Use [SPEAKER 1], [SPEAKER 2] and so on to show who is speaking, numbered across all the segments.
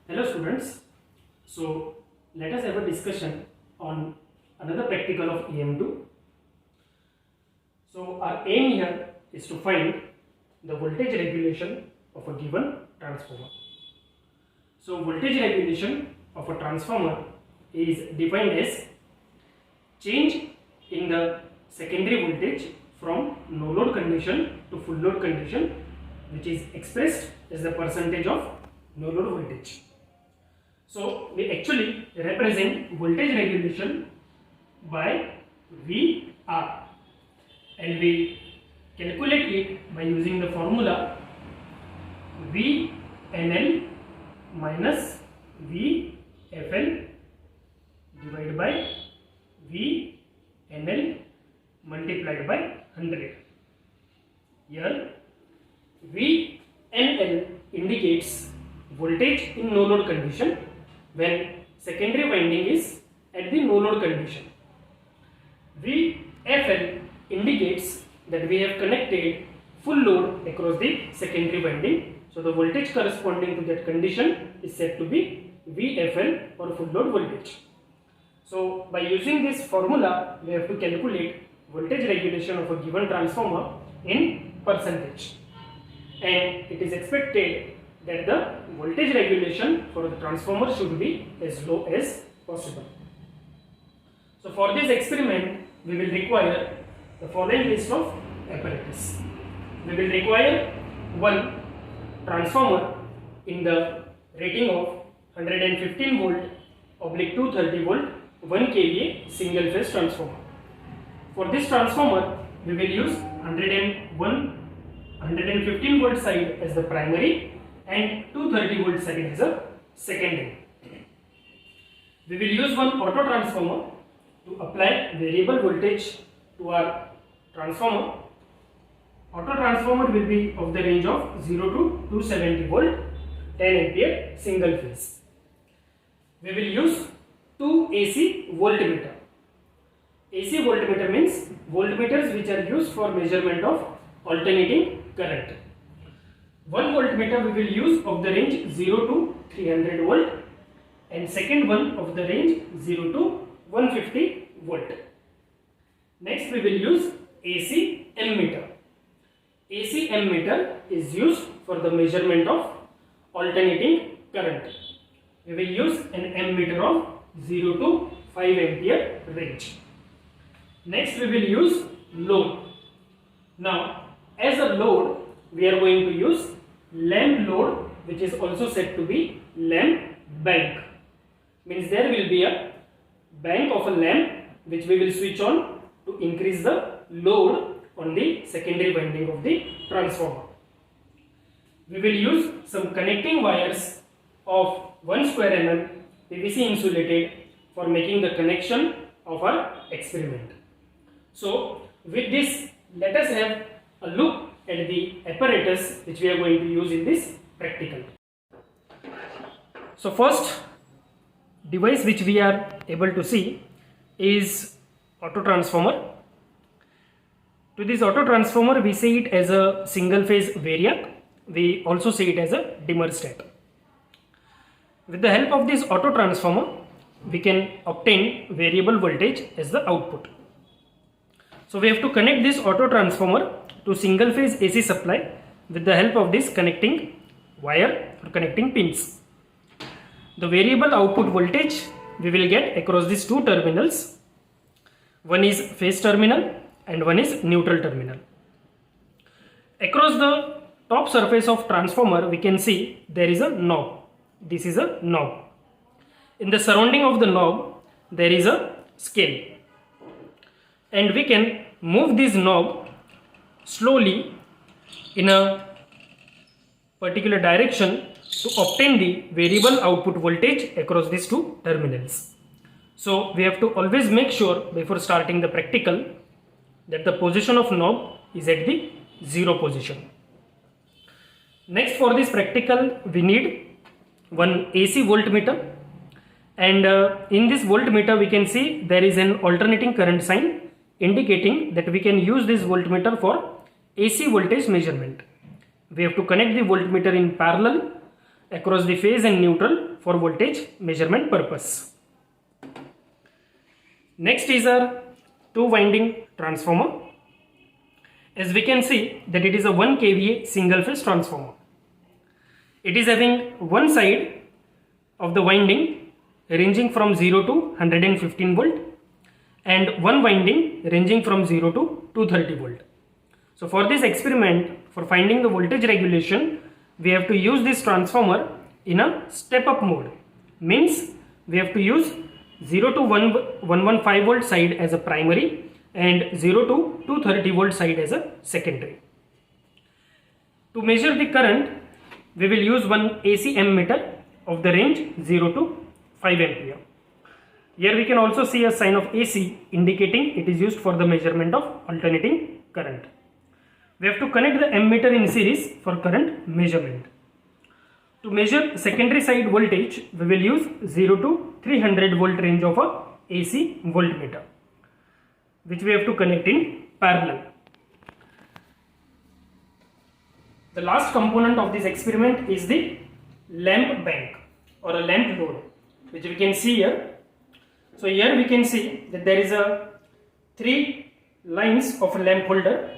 [SPEAKER 1] Hello students, so let us have a discussion on another practical of EM2. So our aim here is to find the voltage regulation of a given transformer. So voltage regulation of a transformer is defined as change in the secondary voltage from no load condition to full load condition, which is expressed as the percentage of no load voltage. So we actually represent voltage regulation by VR, and we calculate it by using the formula VNL minus VFL divided by VNL multiplied by 100. Here VNL indicates voltage in no load condition when secondary winding is at the no load condition. VFL indicates that we have connected full load across the secondary winding, so the voltage corresponding to that condition is said to be VFL or full load voltage. So by using this formula we have to calculate voltage regulation of a given transformer in percentage, and it is expected that the voltage regulation for the transformer should be as low as possible. So for this experiment we will require the following list of apparatus. We will require one transformer in the rating of 115 volt oblique 230 volt 1 kVA single phase transformer. For this transformer we will use 115 volt side as the primary and 230 volt side as a secondary. We will use one auto transformer to apply variable voltage to our transformer. Auto transformer will be of the range of 0 to 270 volt 10 ampere single phase. We will use two AC voltmeter. AC voltmeter means voltmeters which are used for measurement of alternating current. One voltmeter we will use of the range 0 to 300 volt and second one of the range 0 to 150 volt. Next we will use AC ammeter. AC ammeter is used for the measurement of alternating current. We will use an ammeter of 0 to 5 ampere range. Next we will use load. Now as a load we are going to use lamp load, which is also said to be lamp bank. Means there will be a bank of a lamp which we will switch on to increase the load on the secondary winding of the transformer. We will use some connecting wires of 1 square mm PVC insulated for making the connection of our experiment. So with this, let us have a look at the apparatus which we are going to use in this practical. So first device which we are able to see is auto transformer. To this auto transformer we see it as a single phase variac. We also see it as a dimmer stat. With the help of this auto transformer we can obtain variable voltage as the output. So we have to connect this auto transformer to single phase AC supply with the help of this connecting wire or connecting pins. The variable output voltage we will get across these two terminals. One is phase terminal and one is neutral terminal. Across the top surface of transformer we can see there is a knob. This is a knob. In the surrounding of the knob there is a scale, and we can move this knob slowly in a particular direction to obtain the variable output voltage across these two terminals. So we have to always make sure before starting the practical that the position of knob is at the 0 position. Next, for this practical we need one AC voltmeter, and in this voltmeter we can see there is an alternating current sign indicating that we can use this voltmeter for AC voltage measurement. We have to connect the voltmeter in parallel across the phase and neutral for voltage measurement purpose. Next is our 2-winding transformer. As we can see that it is a 1 kVA single phase transformer. It is having one side of the winding ranging from 0 to 115 volt and one winding ranging from 0 to 230 volt. So for this experiment, for finding the voltage regulation, we have to use this transformer in a step up mode. Means we have to use 0 to 115 volt side as a primary and 0 to 230 volt side as a secondary. To measure the current, we will use one AC ammeter of the range 0 to 5 ampere. Here we can also see a sign of AC indicating it is used for the measurement of alternating current. We have to connect the ammeter in series for current measurement. To measure secondary side voltage, we will use 0 to 300 volt range of a AC voltmeter, which we have to connect in parallel. The last component of this experiment is the lamp bank or a lamp load, which we can see here. So here we can see that there is a 3 lines of a lamp holder,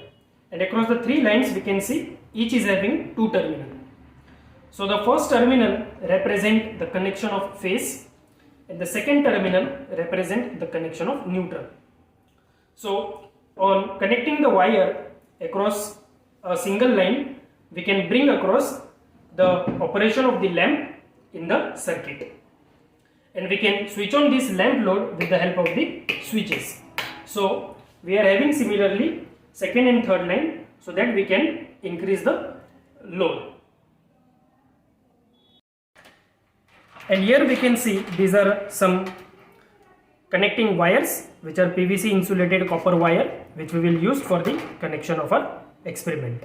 [SPEAKER 1] and across the 3 lines we can see each is having 2 terminals. So the first terminal represent the connection of phase and the second terminal represent the connection of neutral. So on connecting the wire across a single line, we can bring across the operation of the lamp in the circuit, and we can switch on this lamp load with the help of the switches. So we are having similarly second and third line so that we can increase the load. And here we can see these are some connecting wires which are PVC insulated copper wire, which we will use for the connection of our experiment.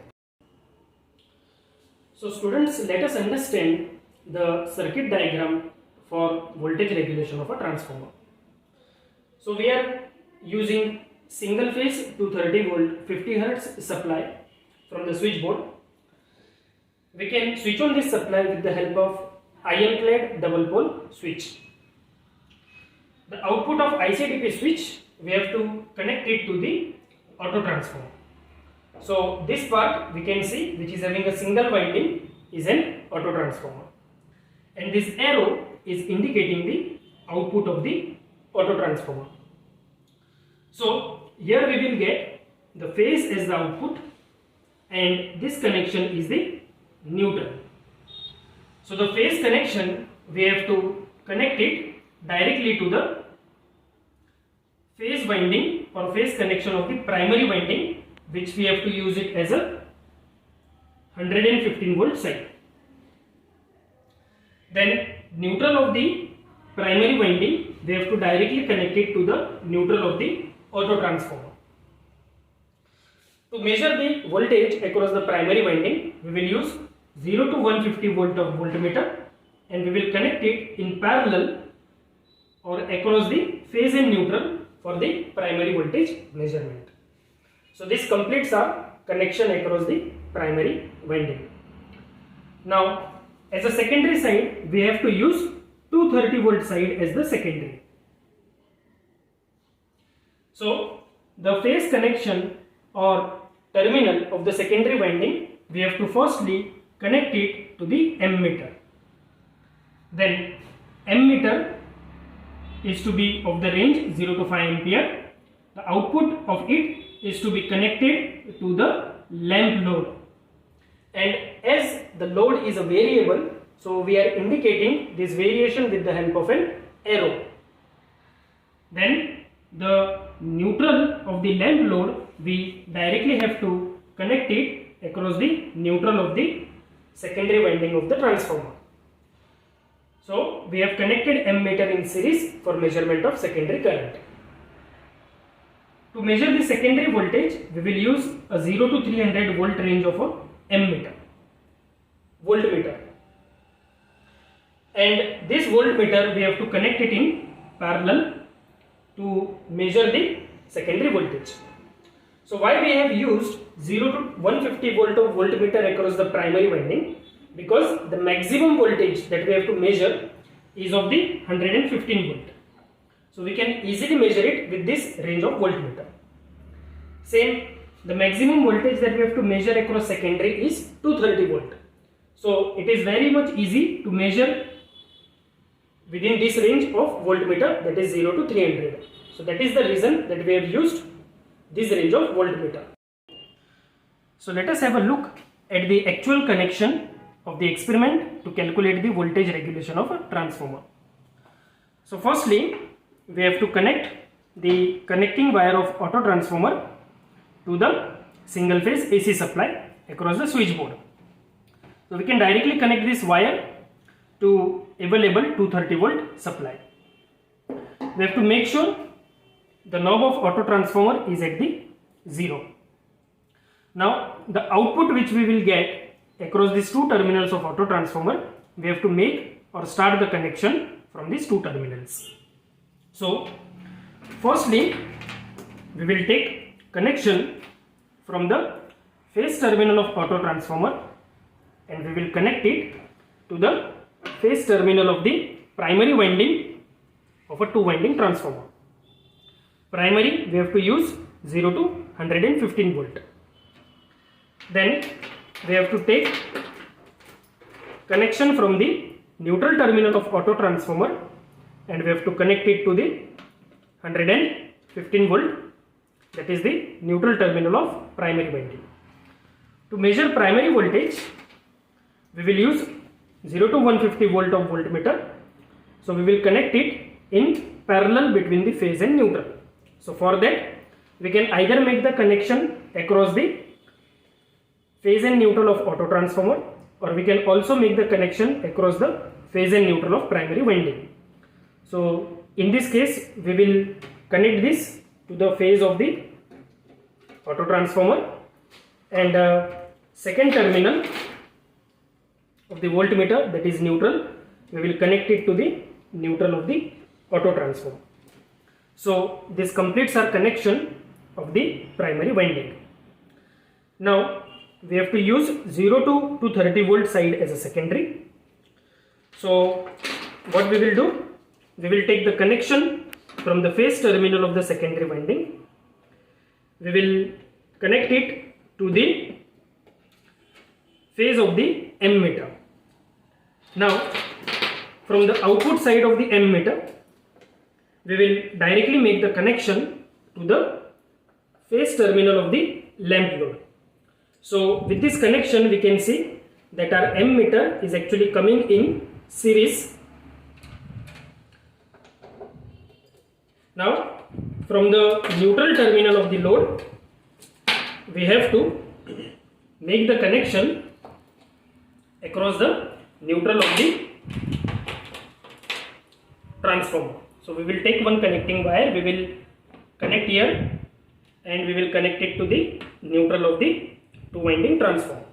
[SPEAKER 1] So students, let us understand the circuit diagram for voltage regulation of a transformer. So we are using single phase 230 volt 50 Hz supply from the switchboard. We can switch on this supply with the help of iron clad double pole switch. The output of ICDP switch, we have to connect it to the auto transformer. So this part we can see, which is having a single winding, is an auto transformer, and this arrow is indicating the output of the auto transformer. So here we will get the phase as the output, and this connection is the neutral. So the phase connection, we have to connect it directly to the phase winding or phase connection of the primary winding, which we have to use it as a 115 volt side. Then neutral of the primary winding, we have to directly connect it to the neutral of the auto transformer. To measure the voltage across the primary winding, we will use 0 to 150 volt of voltmeter, and we will connect it in parallel or across the phase and neutral for the primary voltage measurement. So this completes our connection across the primary winding. Now as a secondary side, we have to use 230 volt side as the secondary. So the phase connection or terminal of the secondary winding, we have to firstly connect it to the ammeter. Then ammeter is to be of the range 0 to 5 ampere. The output of it is to be connected to the lamp load, and as the load is a variable, so we are indicating this variation with the help of an arrow. Then the neutral of the lamp load, we directly have to connect it across the neutral of the secondary winding of the transformer. So we have connected ammeter in series for measurement of secondary current. To measure the secondary voltage, we will use a 0 to 300 volt range of a voltmeter, and this voltmeter we have to connect it in parallel to measure the secondary voltage. So why we have used 0 to 150 volt of voltmeter across the primary winding? Because the maximum voltage that we have to measure is of the 115 volt. So we can easily measure it with this range of voltmeter. Same, the maximum voltage that we have to measure across secondary is 230 volt. So it is very much easy to measure within this range of voltmeter, that is 0 to 300. So that is the reason that we have used this range of voltmeter. So let us have a look at the actual connection of the experiment to calculate the voltage regulation of a transformer. So firstly, we have to connect the connecting wire of auto transformer to the single phase AC supply across the switchboard. So we can directly connect this wire to available 230 volt supply. We have to make sure the knob of auto transformer is at the 0. Now the output which we will get across these two terminals of auto transformer, we have to make or start the connection from these two terminals. So firstly, we will take connection from the phase terminal of auto transformer and we will connect it to the phase terminal of the primary winding of a two winding transformer. Primary, we have to use 0 to 115 volt. Then we have to take connection from the neutral terminal of auto transformer and we have to connect it to the 115 volt, that is the neutral terminal of primary winding. To measure primary voltage, we will use 0 to 150 volt of voltmeter. So we will connect it in parallel between the phase and neutral. So for that, we can either make the connection across the phase and neutral of auto transformer, or we can also make the connection across the phase and neutral of primary winding. So in this case, we will connect this to the phase of the auto transformer and second terminal of the voltmeter, that is neutral, we will connect it to the neutral of the auto transformer. So this completes our connection of the primary winding. Now we have to use 0 to 230 volt side as a secondary. So what we will do, we will take the connection from the phase terminal of the secondary winding. We will connect it to the phase of the ammeter. Now from the output side of the ammeter, we will directly make the connection to the phase terminal of the lamp load. So with this connection, we can see that our ammeter is actually coming in series. Now from the neutral terminal of the load, we have to make the connection across the neutral of the transformer. So we will take one connecting wire, we will connect here and we will connect it to the neutral of the two winding transformer.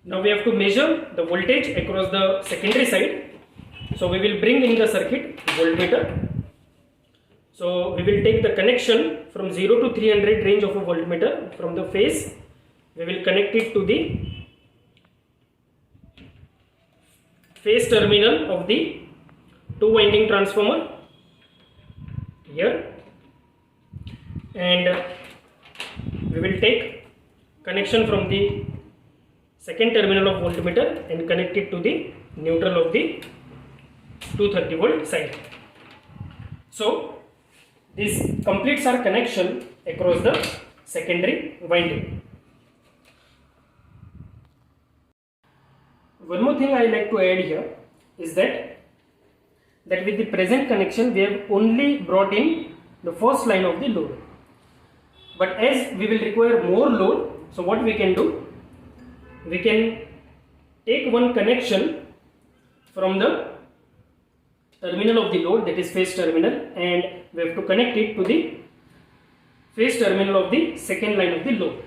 [SPEAKER 1] Now we have to measure the voltage across the secondary side. So we will bring in the circuit voltmeter. So we will take the connection from 0 to 300 range of a voltmeter from the phase. We will connect it to the phase terminal of the two winding transformer here, and we will take connection from the second terminal of voltmeter and connect it to the neutral of the 230 volt side. So this completes our connection across the secondary winding. One more thing I like to add here is that with the present connection we have only brought in the first line of the load. But as we will require more load, so what we can do, we can take one connection from the terminal of the load, that is phase terminal, and we have to connect it to the phase terminal of the second line of the load.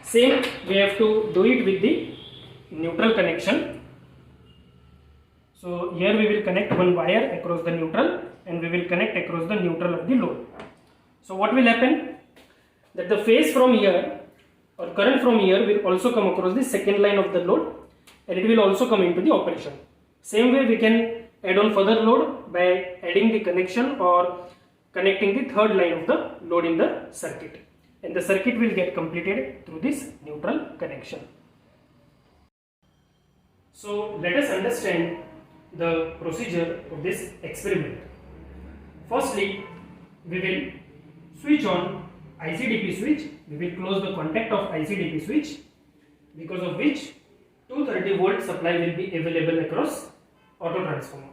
[SPEAKER 1] Same we have to do it with the neutral connection. So here we will connect one wire across the neutral and we will connect across the neutral of the load. So what will happen, that the phase from here or current from here will also come across the second line of the load and it will also come into the operation. Same way we can add on further load by adding the connection or connecting the third line of the load in the circuit, and the circuit will get completed through this neutral connection. So let us understand the procedure of this experiment. Firstly, we will switch on ICDP switch. We will close the contact of ICDP switch, because of which 230 volt supply will be available across auto transformer.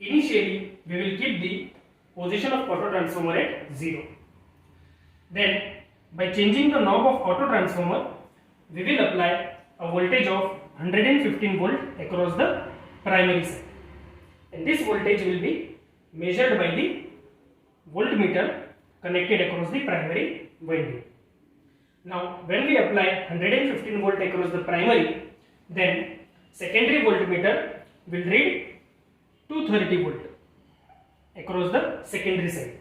[SPEAKER 1] Initially, we will keep the position of auto transformer at 0. Then, by changing the knob of auto transformer, we will apply a voltage of 115 volt across the primary side, and this voltage will be measured by the voltmeter connected across the primary winding. Now, when we apply 115 volt across the primary, then secondary voltmeter will read 230 volt across the secondary side.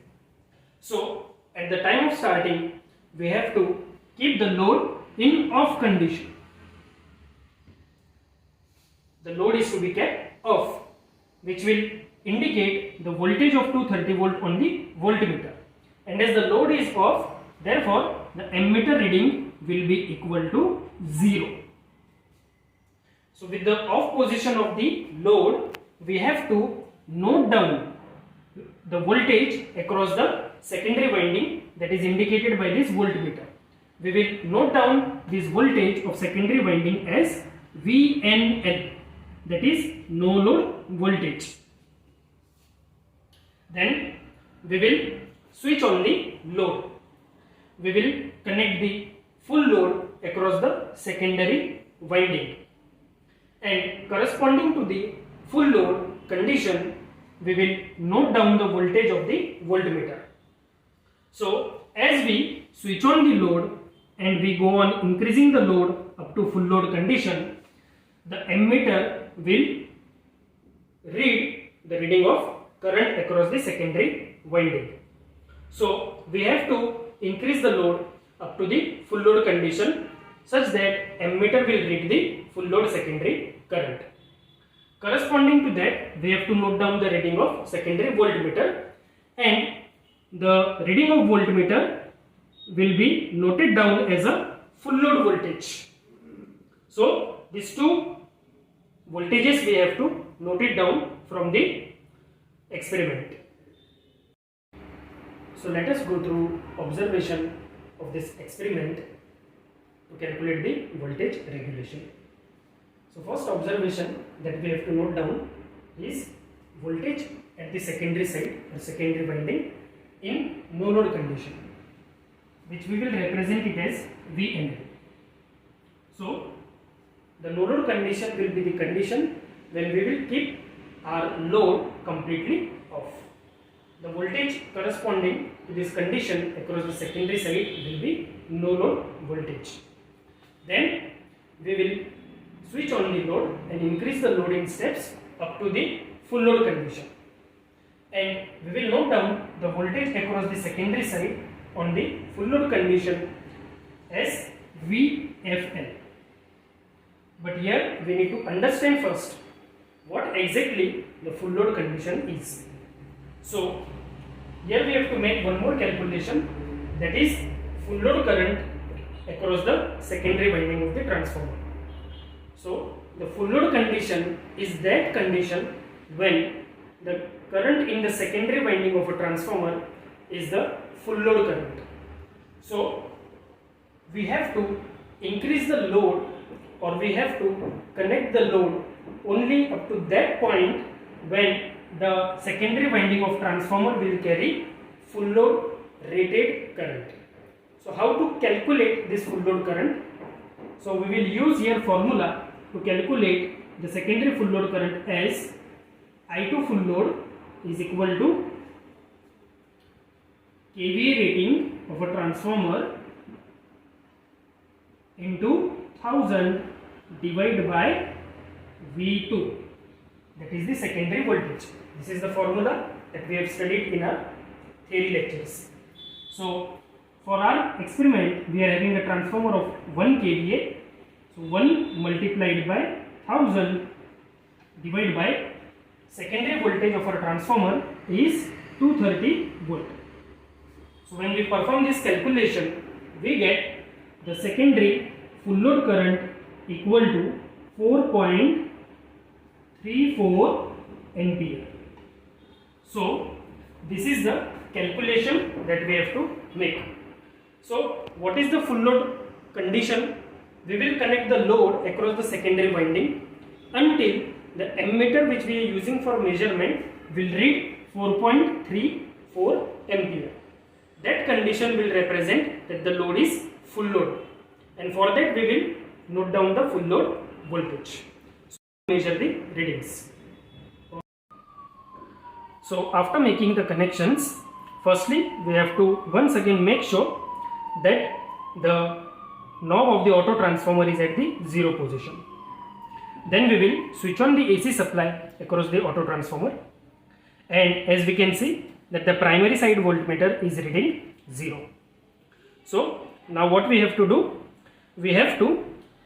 [SPEAKER 1] So, at the time of starting, we have to keep the load in off condition. The load is to be kept off, which will indicate the voltage of 230 volt on the voltmeter. And as the load is off, therefore the ammeter reading will be equal to 0. So with the off position of the load, we have to note down the voltage across the secondary winding, that is indicated by this voltmeter. We will note down this voltage of secondary winding as VNL, that is no load voltage. Then we will switch on the load. We will connect the full load across the secondary winding, and corresponding to the full load condition, we will note down the voltage of the voltmeter. So as we switch on the load and we go on increasing the load up to full load condition, the ammeter will read the reading of current across the secondary winding. So we have to increase the load up to the full load condition such that ammeter will read the full load secondary current. Corresponding to that, we have to note down the reading of secondary voltmeter, and the reading of voltmeter will be noted down as a full load voltage. So these two voltages we have to note it down from the experiment. So let us go through observation of this experiment to calculate the voltage regulation. So first observation that we have to note down is voltage at the secondary side or secondary winding in no load condition, which we will represent it as VNL. So the no load condition will be the condition when we will keep our load completely off. The voltage corresponding to this condition across the secondary side will be no load voltage. Then we will switch on the load and increase the load in steps up to the full load condition, and we will note down the voltage across the secondary side on the full load condition as VFL. But here we need to understand first what exactly the full load condition is. So here we have to make one more calculation, that is full load current across the secondary winding of the transformer. So the full load condition is that condition when the current in the secondary winding of a transformer is the full load current. So we have to increase the load, or we have to connect the load only up to that point when the secondary winding of transformer will carry full load rated current. So how to calculate this full load current? So we will use here formula to calculate the secondary full load current as I2 full load is equal to kVA rating of a transformer into 1000 divided by V2, that is the secondary voltage. This is the formula that we have studied in our theory lectures. So for our experiment, we are having a transformer of 1 kVA. So 1 multiplied by 1000 divided by secondary voltage of our transformer is 230 volt. So when we perform this calculation, we get the secondary full load current equal to 4.34 ampere. So this is the calculation that we have to make. So what is the full load condition? We will connect the load across the secondary winding until the ammeter which we are using for measurement will read 4.34 ampere. That condition will represent that the load is full load, and for that we will note down the full load voltage. So measure the readings. So after making the connections, firstly we have to once again make sure that the knob of the auto transformer is at the 0 position. Then we will switch on the AC supply across the auto transformer, and as we can see that the primary side voltmeter is reading 0. So now what we have to do, we have to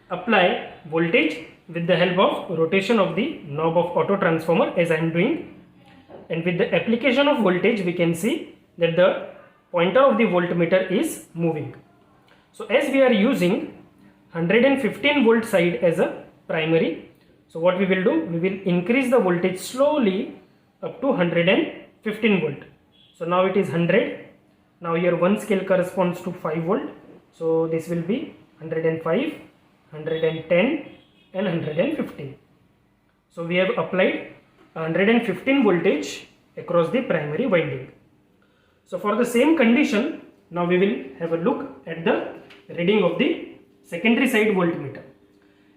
[SPEAKER 1] apply voltage with the help of rotation of the knob of auto transformer as I am doing, and with the application of voltage we can see that the pointer of the voltmeter is moving. So as we are using 115 volt side as a primary, so what we will do, we will increase the voltage slowly up to 115 volt. So now it is 100. Now here one scale corresponds to 5 volt. So this will be 105, 110 and 115. So we have applied 115 voltage across the primary winding. So for the same condition, now we will have a look at the reading of the secondary side voltmeter.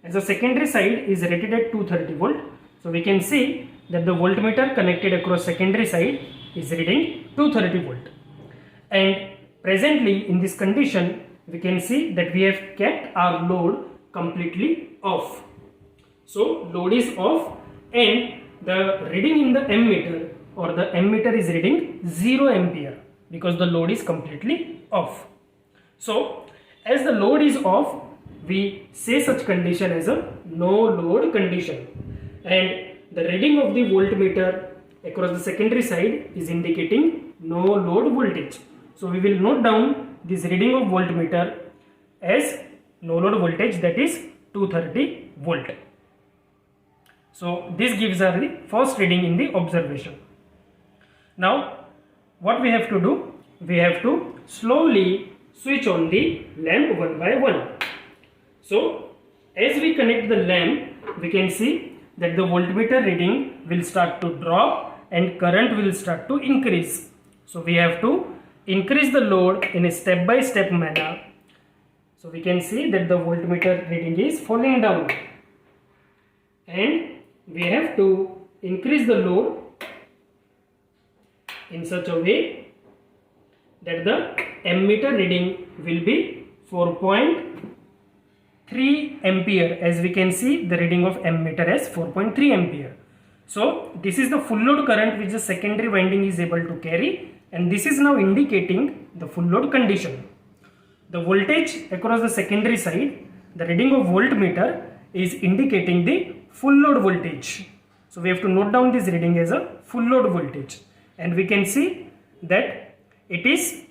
[SPEAKER 1] As the secondary side is rated at 230 volt, so we can see that the voltmeter connected across secondary side is reading 230 volt. And presently in this condition, we can see that we have kept our load completely off. So load is off and the reading in the ammeter or the ammeter is reading 0 ampere because the load is completely off. So as the load is off, we say such condition as a no load condition, and the reading of the voltmeter across the secondary side is indicating no load voltage. So we will note down this reading of voltmeter as no load voltage, that is 230 volt. So this gives us the first reading in the observation. Now what we have to do, we have to slowly switch on the lamp one by one. So as we connect the lamp, we can see that the voltmeter reading will start to drop and current will start to increase. So we have to increase the load in a step by step manner. So we can see that the voltmeter reading is falling down, and we have to increase the load in such a way that the ammeter reading will be 4.3 ampere. As we can see, the reading of ammeter as 4.3 ampere. So this is the full load current which the secondary winding is able to carry, and this is now indicating the full load condition. The voltage across the secondary side, the reading of voltmeter is indicating the full load voltage. So we have to note down this reading as a full load voltage, and we can see that it is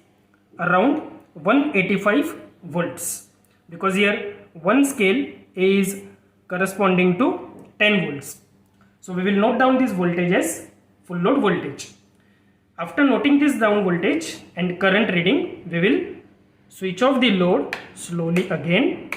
[SPEAKER 1] around 185 volts because here one scale is corresponding to 10 volts. So we will note down this voltage as full load voltage. After noting this down voltage and current reading, we will switch off the load slowly again.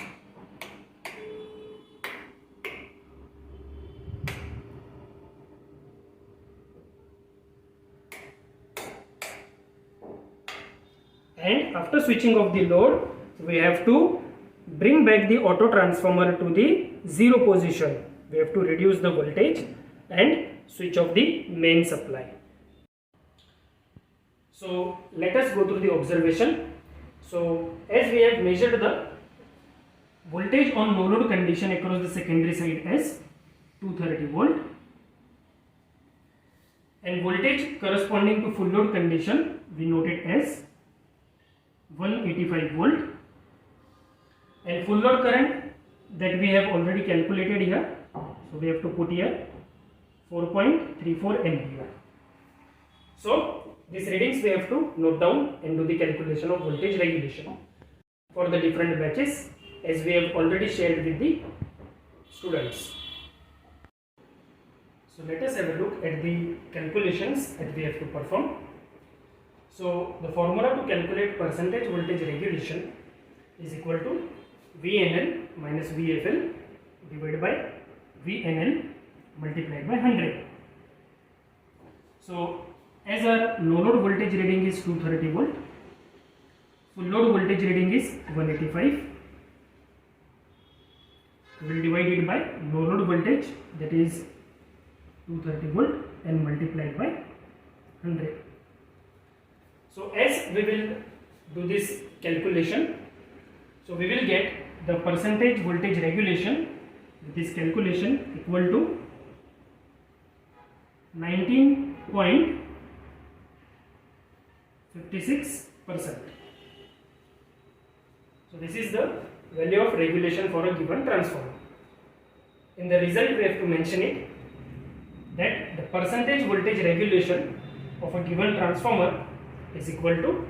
[SPEAKER 1] And after switching off the load, we have to bring back the auto transformer to the 0 position. We have to reduce the voltage and switch off the main supply. So let us go through the observation. So as we have measured the voltage on no load condition across the secondary side as 230 volt, and voltage corresponding to full load condition we noted as 185 volt, and full load current that we have already calculated here, so we have to put here 4.34 ampere. So these readings we have to note down and do the calculation of voltage regulation for the different batches, as we have already shared with the students. So let us have a look at the calculations that we have to perform. So the formula to calculate percentage voltage regulation is equal to VNL minus VFL divided by VNL multiplied by 100. So as our no load voltage reading is 230 volt, full load voltage reading is 185. We will divide it by no load voltage, that is 230 volt, and multiplied by 100. So as we will do this calculation, so we will get the percentage voltage regulation with this calculation equal to 19.56%. So this is the value of regulation for a given transformer. In the result we have to mention it that the percentage voltage regulation of a given transformer is equal to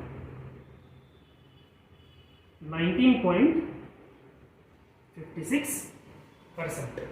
[SPEAKER 1] 19.56%.